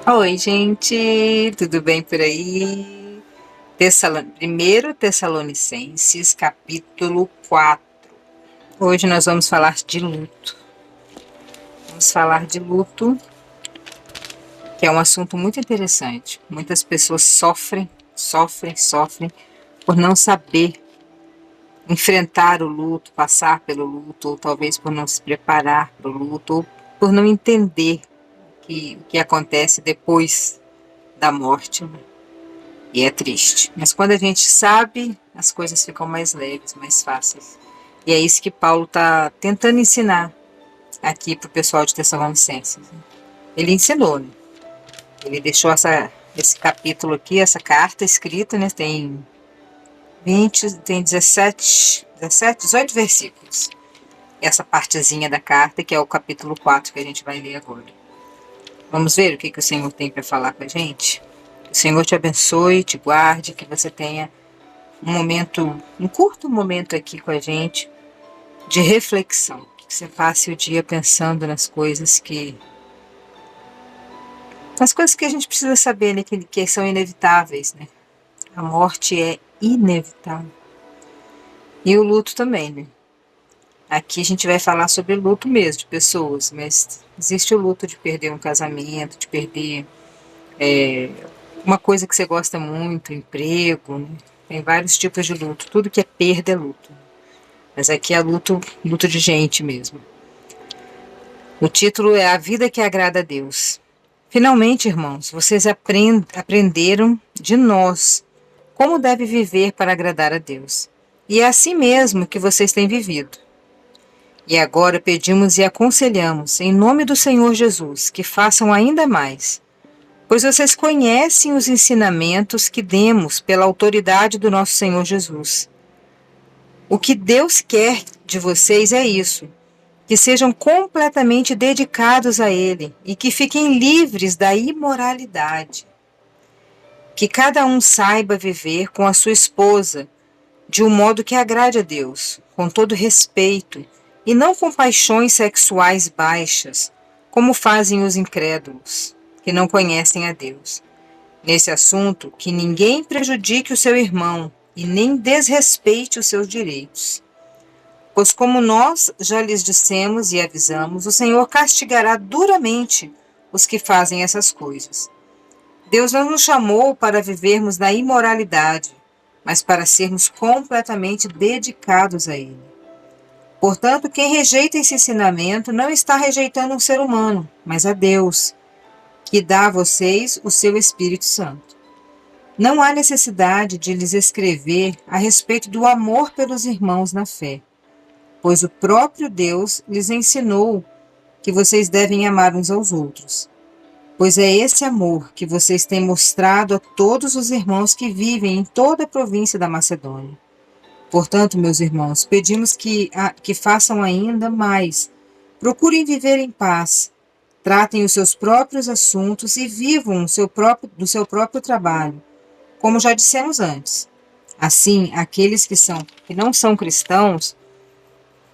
Oi, gente, tudo bem por aí? Primeiro Tessalonicenses, capítulo 4. Hoje nós vamos falar de luto. Vamos falar de luto, que é um assunto muito interessante. Muitas pessoas sofrem por não saber enfrentar o luto, passar pelo luto, ou talvez por não se preparar para o luto, ou por não entender o que acontece depois da morte, né? E é triste. Mas quando a gente sabe, as coisas ficam mais leves, mais fáceis. E é isso que Paulo está tentando ensinar aqui para o pessoal de Tessalonicenses. Ele ensinou, né? Ele deixou esse capítulo aqui, essa carta escrita, né? Tem 18 versículos. Essa partezinha da carta, que é o capítulo 4 que a gente vai ler agora. Vamos ver o que o Senhor tem para falar com a gente? Que o Senhor te abençoe, te guarde, que você tenha um curto momento aqui com a gente de reflexão. Que você passe o dia pensando nas coisas que a gente precisa saber, né, que são inevitáveis, né? A morte é inevitável. E o luto também, né? Aqui a gente vai falar sobre luto mesmo, de pessoas, mas existe o luto de perder um casamento, de perder uma coisa que você gosta muito, emprego, né? Tem vários tipos de luto. Tudo que é perda é luto. Mas aqui é luto de gente mesmo. O título é A Vida que Agrada a Deus. Finalmente, irmãos, vocês aprenderam de nós como deve viver para agradar a Deus. E é assim mesmo que vocês têm vivido. E agora pedimos e aconselhamos, em nome do Senhor Jesus, que façam ainda mais, pois vocês conhecem os ensinamentos que demos pela autoridade do nosso Senhor Jesus. O que Deus quer de vocês é isso, que sejam completamente dedicados a Ele e que fiquem livres da imoralidade. Que cada um saiba viver com a sua esposa de um modo que agrade a Deus, com todo respeito e não com paixões sexuais baixas, como fazem os incrédulos, que não conhecem a Deus. Nesse assunto, que ninguém prejudique o seu irmão e nem desrespeite os seus direitos. Pois, como nós já lhes dissemos e avisamos, o Senhor castigará duramente os que fazem essas coisas. Deus não nos chamou para vivermos na imoralidade, mas para sermos completamente dedicados a Ele. Portanto, quem rejeita esse ensinamento não está rejeitando um ser humano, mas a Deus, que dá a vocês o seu Espírito Santo. Não há necessidade de lhes escrever a respeito do amor pelos irmãos na fé, pois o próprio Deus lhes ensinou que vocês devem amar uns aos outros. Pois é esse amor que vocês têm mostrado a todos os irmãos que vivem em toda a província da Macedônia. Portanto, meus irmãos, pedimos que façam ainda mais. Procurem viver em paz, tratem os seus próprios assuntos e vivam do seu próprio trabalho, como já dissemos antes. Assim, aqueles que não são cristãos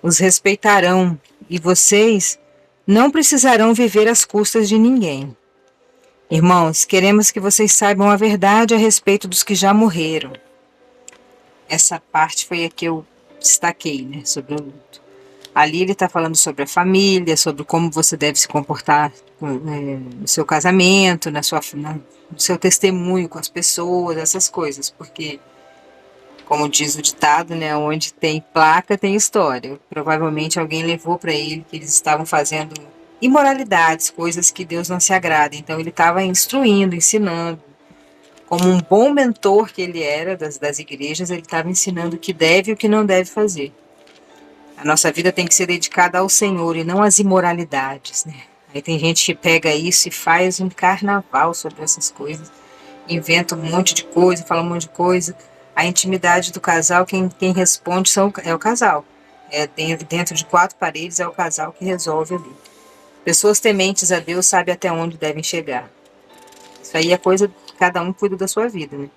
os respeitarão, e vocês não precisarão viver às custas de ninguém. Irmãos, queremos que vocês saibam a verdade a respeito dos que já morreram. Essa parte foi a que eu destaquei, né, sobre o luto. Ali ele está falando sobre a família, sobre como você deve se comportar no seu casamento, no seu testemunho com as pessoas, essas coisas, porque, como diz o ditado, né, onde tem placa tem história. Provavelmente alguém levou para ele que eles estavam fazendo imoralidades, coisas que Deus não se agrada. Então ele estava instruindo, ensinando. Como um bom mentor que ele era das igrejas, ele estava ensinando o que deve e o que não deve fazer. A nossa vida tem que ser dedicada ao Senhor e não às imoralidades, né? Aí tem gente que pega isso e faz um carnaval sobre essas coisas, inventa um monte de coisa, fala um monte de coisa. A intimidade do casal, quem responde é o casal. Dentro de quatro paredes é o casal que resolve ali. Pessoas tementes a Deus sabem até onde devem chegar. Isso aí é coisa, cada um cuida da sua vida, né?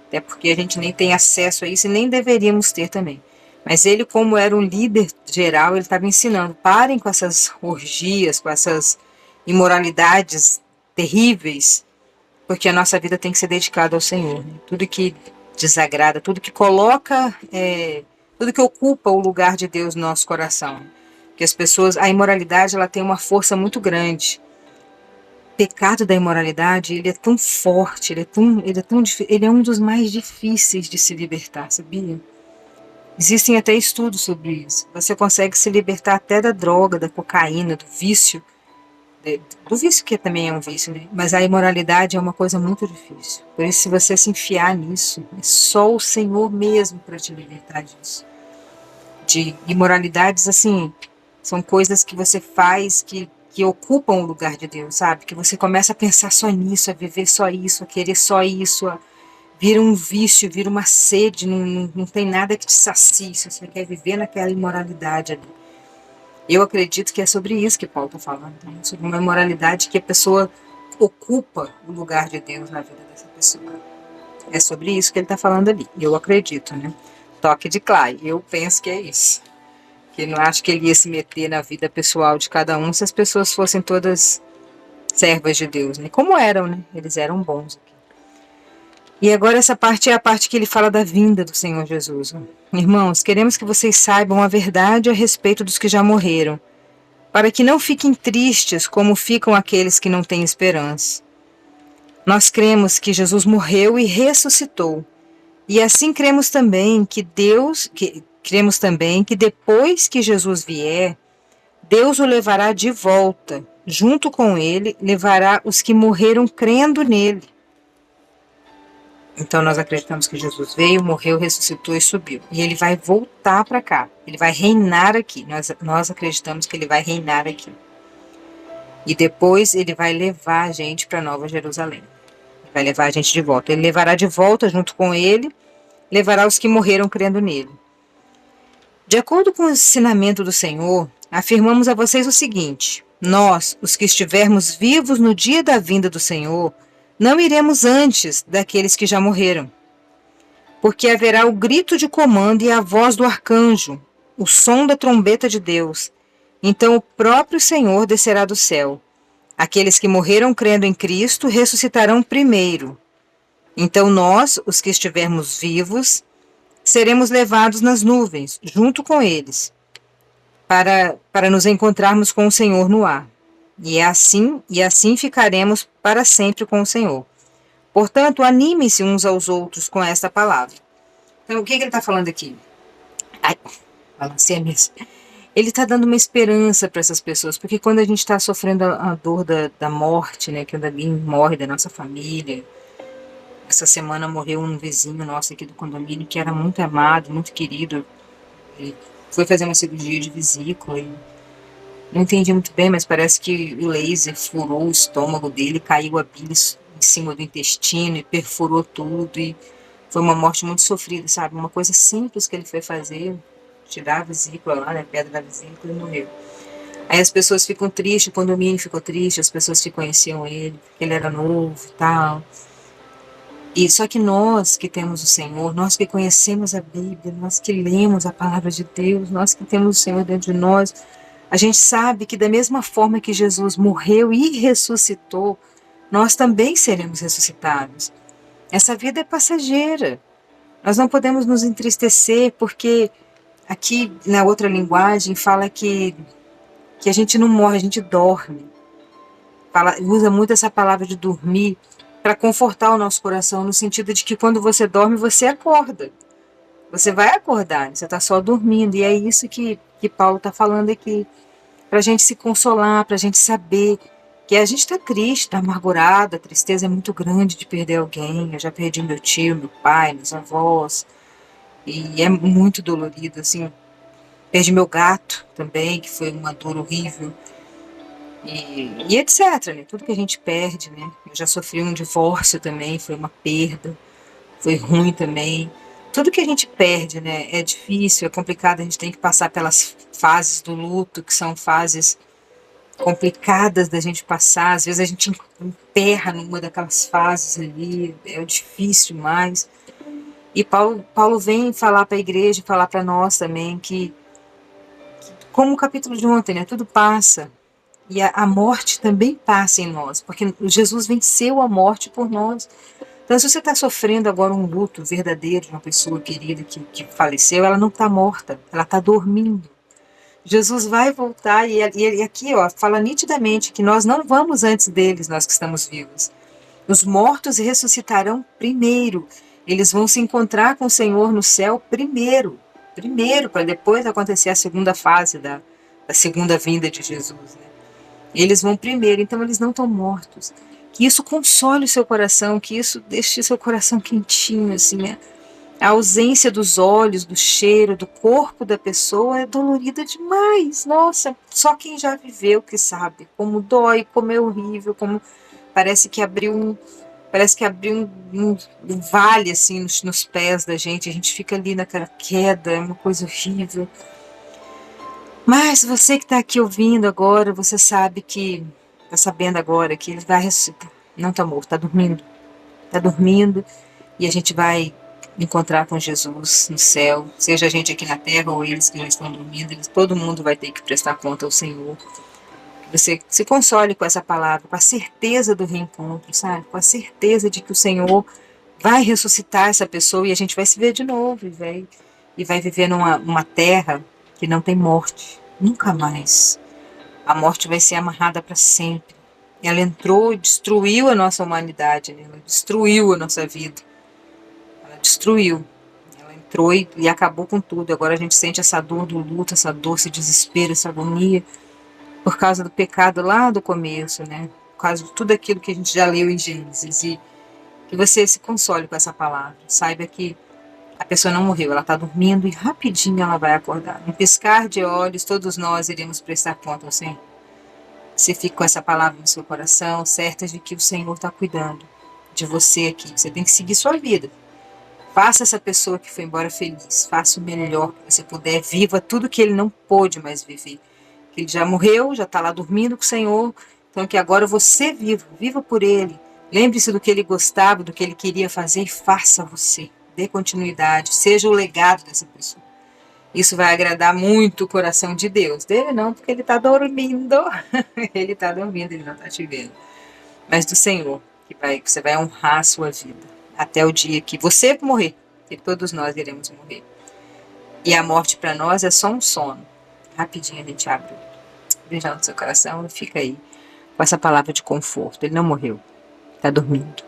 Até porque a gente nem tem acesso a isso e nem deveríamos ter também. Mas ele, como era um líder geral, ele estava ensinando, parem com essas orgias, com essas imoralidades terríveis, porque a nossa vida tem que ser dedicada ao Senhor, né? Tudo que desagrada, tudo que coloca, tudo que ocupa o lugar de Deus no nosso coração. Que as pessoas, a imoralidade, ela tem uma força muito grande. O pecado da imoralidade, ele é tão forte, ele é um dos mais difíceis de se libertar, sabia? Existem até estudos sobre isso. Você consegue se libertar até da droga, da cocaína, do vício, do vício que também é um vício, né? Mas a imoralidade é uma coisa muito difícil. Por isso, se você se enfiar nisso, é só o Senhor mesmo para te libertar disso. De imoralidades, assim, são coisas que você faz que ocupam o lugar de Deus, sabe? Que você começa a pensar só nisso, a viver só isso, a querer só isso, vira um vício, vira uma sede, não tem nada que te sacie, se você quer viver naquela imoralidade ali. Eu acredito que é sobre isso que Paulo está falando, né? Sobre uma imoralidade que a pessoa ocupa o lugar de Deus na vida dessa pessoa. É sobre isso que ele está falando ali, eu acredito, né? Toque de Clay, eu penso que é isso. Que não acho que ele ia se meter na vida pessoal de cada um se as pessoas fossem todas servas de Deus, né? Como eram, né? Eles eram bons. E agora essa parte é a parte que ele fala da vinda do Senhor Jesus. Irmãos, queremos que vocês saibam a verdade a respeito dos que já morreram, para que não fiquem tristes como ficam aqueles que não têm esperança. Nós cremos que Jesus morreu e ressuscitou. E assim cremos também que depois que Jesus vier, Deus o levará de volta. Junto com ele, levará os que morreram crendo nele. Então nós acreditamos que Jesus veio, morreu, ressuscitou e subiu. E ele vai voltar para cá. Ele vai reinar aqui. Nós acreditamos que ele vai reinar aqui. E depois ele vai levar a gente para Nova Jerusalém. Ele vai levar a gente de volta. Ele levará de volta junto com ele, levará os que morreram crendo nele. De acordo com o ensinamento do Senhor, afirmamos a vocês o seguinte: nós, os que estivermos vivos no dia da vinda do Senhor, não iremos antes daqueles que já morreram. Porque haverá o grito de comando e a voz do arcanjo, o som da trombeta de Deus. Então o próprio Senhor descerá do céu. Aqueles que morreram crendo em Cristo ressuscitarão primeiro. Então nós, os que estivermos vivos, seremos levados nas nuvens, junto com eles, para nos encontrarmos com o Senhor no ar. E assim ficaremos para sempre com o Senhor. Portanto, animem-se uns aos outros com esta palavra. Então, o que ele está falando aqui? Ai, balancei mesmo. Ele está dando uma esperança para essas pessoas, porque quando a gente está sofrendo a dor da morte, né, que alguém morre da nossa família. Essa semana morreu um vizinho nosso aqui do condomínio que era muito amado, muito querido. Ele foi fazer uma cirurgia de vesícula e não entendi muito bem, mas parece que o laser furou o estômago dele, caiu a bilis em cima do intestino e perfurou tudo. E foi uma morte muito sofrida, sabe? Uma coisa simples que ele foi fazer, tirar a vesícula lá, né, a pedra da vesícula e morreu. Aí as pessoas ficam tristes, o condomínio ficou triste, as pessoas que conheciam ele, porque ele era novo e tal. E só que nós que temos o Senhor, nós que conhecemos a Bíblia, nós que lemos a palavra de Deus, nós que temos o Senhor dentro de nós, a gente sabe que da mesma forma que Jesus morreu e ressuscitou, nós também seremos ressuscitados. Essa vida é passageira. Nós não podemos nos entristecer, porque aqui na outra linguagem fala que a gente não morre, a gente dorme. Usa muito essa palavra de dormir para confortar o nosso coração, no sentido de que quando você dorme, você acorda. Você vai acordar, você está só dormindo. E é isso que Paulo está falando aqui. Para a gente se consolar, para a gente saber que a gente está triste, está amargurado, a tristeza é muito grande de perder alguém. Eu já perdi meu tio, meu pai, meus avós, e é muito dolorido, assim. Perdi meu gato também, que foi uma dor horrível. E etc, né? Tudo que a gente perde, né? Eu já sofri um divórcio também, foi uma perda, foi ruim também. Tudo que a gente perde, né? É difícil, é complicado, a gente tem que passar pelas fases do luto, que são fases complicadas da gente passar. Às vezes a gente emperra numa daquelas fases ali, é difícil demais. E Paulo vem falar para a igreja, falar para nós também que, como o capítulo de ontem, né? Tudo passa. E a morte também passa em nós, porque Jesus venceu a morte por nós. Então, se você está sofrendo agora um luto verdadeiro de uma pessoa querida que faleceu, ela não está morta, ela está dormindo. Jesus vai voltar e aqui ó, fala nitidamente que nós não vamos antes deles, nós que estamos vivos. Os mortos ressuscitarão primeiro. Eles vão se encontrar com o Senhor no céu primeiro, para depois acontecer a segunda fase da segunda vinda de Jesus, né? Eles vão primeiro, então eles não estão mortos. Que isso console o seu coração, que isso deixe seu coração quentinho, assim, né? A ausência dos olhos, do cheiro, do corpo da pessoa é dolorida demais. Nossa, só quem já viveu que sabe como dói, como é horrível, como parece que abriu um vale assim nos pés da gente. A gente fica ali naquela queda, é uma coisa horrível. Mas você que está aqui ouvindo agora, você sabe que está sabendo agora que ele vai ressuscitar. Não está morto, está dormindo. Está dormindo e a gente vai encontrar com Jesus no céu, seja a gente aqui na terra ou eles que já estão dormindo, todo mundo vai ter que prestar conta ao Senhor. Você se console com essa palavra, com a certeza do reencontro, sabe? Com a certeza de que o Senhor vai ressuscitar essa pessoa e a gente vai se ver de novo e vai viver numa terra que não tem morte, nunca mais. A morte vai ser amarrada para sempre. Ela entrou e destruiu a nossa humanidade, né? Ela destruiu a nossa vida. Ela destruiu. Ela entrou e acabou com tudo. Agora a gente sente essa dor do luto, essa dor, esse desespero, essa agonia, por causa do pecado lá do começo, né? Por causa de tudo aquilo que a gente já leu em Gênesis. E que você se console com essa palavra. Saiba que a pessoa não morreu, ela está dormindo e rapidinho ela vai acordar. Um piscar de olhos, todos nós iremos prestar conta ao Senhor. Você fica com essa palavra no seu coração, certa de que o Senhor está cuidando de você aqui. Você tem que seguir sua vida. Faça essa pessoa que foi embora feliz. Faça o melhor que você puder. Viva tudo que ele não pôde mais viver. Que ele já morreu, já está lá dormindo com o Senhor. Então que agora você viva. Viva por ele. Lembre-se do que ele gostava, do que ele queria fazer e faça você. Dê continuidade. Seja o legado dessa pessoa. Isso vai agradar muito o coração de Deus. Dele não, porque ele está dormindo. Ele está dormindo, ele não está te vendo. Mas do Senhor, que você vai honrar a sua vida. Até o dia que você morrer. Que todos nós iremos morrer. E a morte para nós é só um sono. Rapidinho a gente abre o beijão no seu coração e fica aí com essa palavra de conforto. Ele não morreu. Está dormindo.